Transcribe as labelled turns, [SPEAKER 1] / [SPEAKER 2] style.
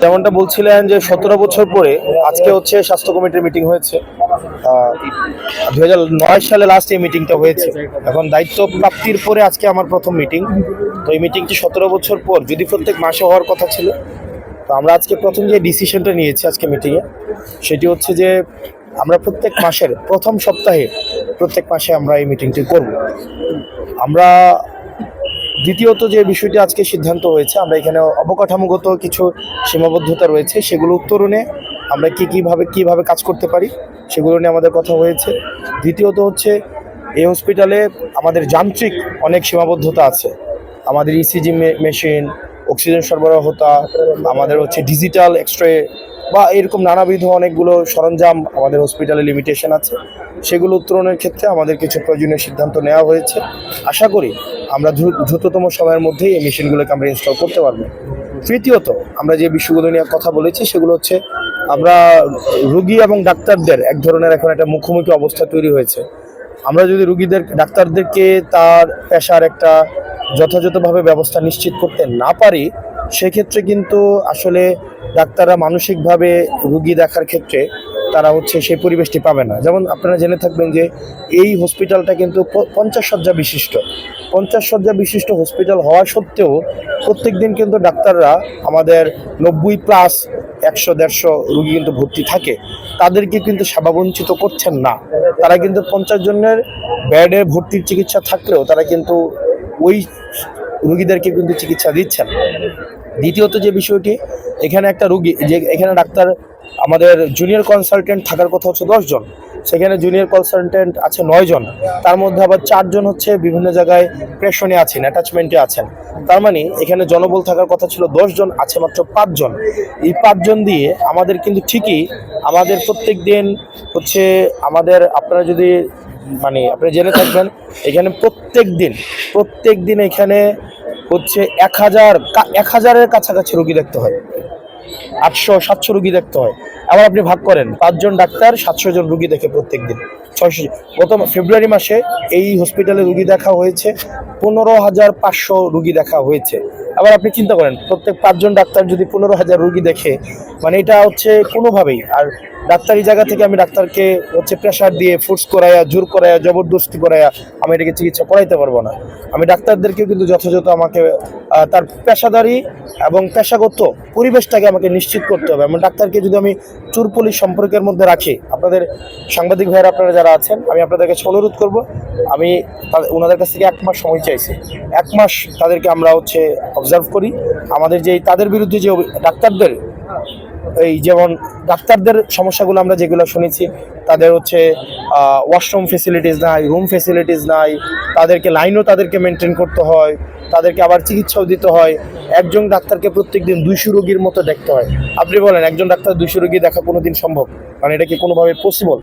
[SPEAKER 1] যেমনটা বলছিলেন যে 17 বছর পরে আজকে হচ্ছে স্বাস্থ্য কমিটির মিটিং হয়েছে। 2009 সালে লাস্ট এই মিটিংটা হয়েছে। এখন দায়িত্ব প্রাপ্তির পরে আজকে আমার প্রথম মিটিং। তো এই মিটিংটি 17 বছর পর যদি প্রত্যেক মাসে হওয়ার কথা ছিল, তো আমরা আজকে প্রথম যে ডিসিশনটা নিয়েছি আজকে মিটিংয়ে, সেটি হচ্ছে যে আমরা প্রত্যেক মাসের প্রথম সপ্তাহে প্রত্যেক মাসে আমরা এই মিটিংটি করব। আমরা দ্বিতীয়ত যে বিষয়টি আজকে সিদ্ধান্ত হয়েছে, আমরা এখানে অবকাঠামোগত কিছু সীমাবদ্ধতা রয়েছে, সেগুলো উত্তরণে আমরা কিভাবে কাজ করতে পারি সেগুলো নিয়ে আমাদের কথা হয়েছে। দ্বিতীয়ত হচ্ছে এই হসপিটালে আমাদের যান্ত্রিক অনেক সীমাবদ্ধতা আছে। আমাদের ইসিজি মেশিন, অক্সিজেন সরবরাহতা, আমাদের হচ্ছে ডিজিটাল এক্সরে বা এরকম নানাবিধ অনেকগুলো সরঞ্জাম আমাদের হসপিটালে লিমিটেশন আছে। সেগুলো উত্তরণের ক্ষেত্রে আমাদের কিছু প্রয়োজনীয় সিদ্ধান্ত নেওয়া হয়েছে। আশা করি আমরা দ্রুততম সময়ের মধ্যেই এই মেশিনগুলোকে আমরা ইনস্টল করতে পারবো। তৃতীয়ত আমরা যে বিষয়গুলো নিয়ে কথা বলেছি সেগুলো হচ্ছে আমরা রোগী এবং ডাক্তারদের এক ধরনের এখন একটা মুখোমুখি অবস্থা তৈরি হয়েছে। আমরা যদি ডাক্তারদেরকে তার পেশার একটা যথাযথভাবে ব্যবস্থা নিশ্চিত করতে না পারি, সেক্ষেত্রে কিন্তু আসলে ডাক্তাররা মানসিকভাবে রুগী দেখার ক্ষেত্রে তারা হচ্ছে সেই পরিবেশটি পাবে না। যেমন আপনারা জেনে থাকবেন যে এই হসপিটালটা কিন্তু 50 শয্যা বিশিষ্ট হসপিটাল হওয়া সত্ত্বেও প্রত্যেক দিন কিন্তু ডাক্তাররা আমাদের 90+ 100-150 রুগী কিন্তু ভর্তি থাকে, তাদেরকে কিন্তু সেবা বঞ্চিত করছেন না। তারা কিন্তু 50 জনের বেডে ভর্তির চিকিৎসা থাকলেও তারা কিন্তু ওই রুগীদেরকে কিন্তু চিকিৎসা দিচ্ছেন। দ্বিতীয়ত যে বিষয়টি, এখানে একটা রুগী যে এখানে ডাক্তার আমাদের জুনিয়র কনসালটেন্ট থাকার কথা হচ্ছে 10 জন, সেখানে জুনিয়র কনসালটেন্ট আছে 9 জন, তার মধ্যে আবার 4 জন হচ্ছে বিভিন্ন জায়গায় প্রেশনে আছেন, অ্যাটাচমেন্টে আছেন। তার মানে এখানে জনবল থাকার কথা ছিল 10 জন, আছে মাত্র 5 জন। এই 5 জন দিয়ে আমাদের কিন্তু ঠিকই আমাদের প্রত্যেক দিন হচ্ছে আমাদের আপনারা যদি আপনি জেনে থাকবেন এখানে প্রত্যেক দিন এখানে হচ্ছে 1000-এর কাছাকাছি রোগী দেখতে হয়, 800-700 রুগী দেখতে হয়। আবার আপনি ভাগ করেন 5 জন ডাক্তার 700 জন রুগী দেখে প্রত্যেক দিন 600। গত ফেব্রুয়ারি মাসে এই হসপিটালে রুগী দেখা হয়েছে 15,500 রুগী দেখা হয়েছে। আবার আপনি চিন্তা করেন প্রত্যেক 5 জন ডাক্তার যদি 15,000 রুগী দেখে, এটা হচ্ছে কোনোভাবেই, আর ডাক্তারি জায়গা থেকে আমি ডাক্তারকে হচ্ছে প্রেশার দিয়ে ফোর্স করাইয়া, জোর করাইয়া, জবরদস্তি করাইয়া আমি এটাকে চিকিৎসা করাইতে পারবো না। আমি ডাক্তারদেরকে কিন্তু যথাযথ আমাকে তার পেশাদারি এবং পেশাগত পরিবেশটাকে আমাকে নিশ্চিত করতে হবে। এবং ডাক্তারকে যদি আমি চোর-পুলিশ সম্পর্কের মধ্যে রাখি, আপনাদের সাংবাদিক ভাইয়েরা আপনারা যারা আছেন, আমি আপনাদের কাছে অনুরোধ করব, আমি ওনাদের কাছ থেকে 1 মাস সময় চাইছি। 1 মাস তাদেরকে আমরা হচ্ছে অবজার্ভ করি। আমাদের তাদের বিরুদ্ধে যে ডাক্তারদের যেমন ডাক্তারদের সমস্যাগুলো আমরা যেগুলো শুনেছি, তাদের হচ্ছে ওয়াশরুম ফেসিলিটিস নাই, রুম ফেসিলিটিস নাই, তাদেরকে মেনটেন করতে হয়, তাদেরকে আবার চিকিৎসাও দিতে হয়। একজন ডাক্তারকে প্রত্যেক দিন 200 রোগীর মতো দেখতে হয়। আপনি বলেন একজন ডাক্তার 200 রোগী দেখা কোনোদিন সম্ভব? এটা কি কোনোভাবে পসিবল?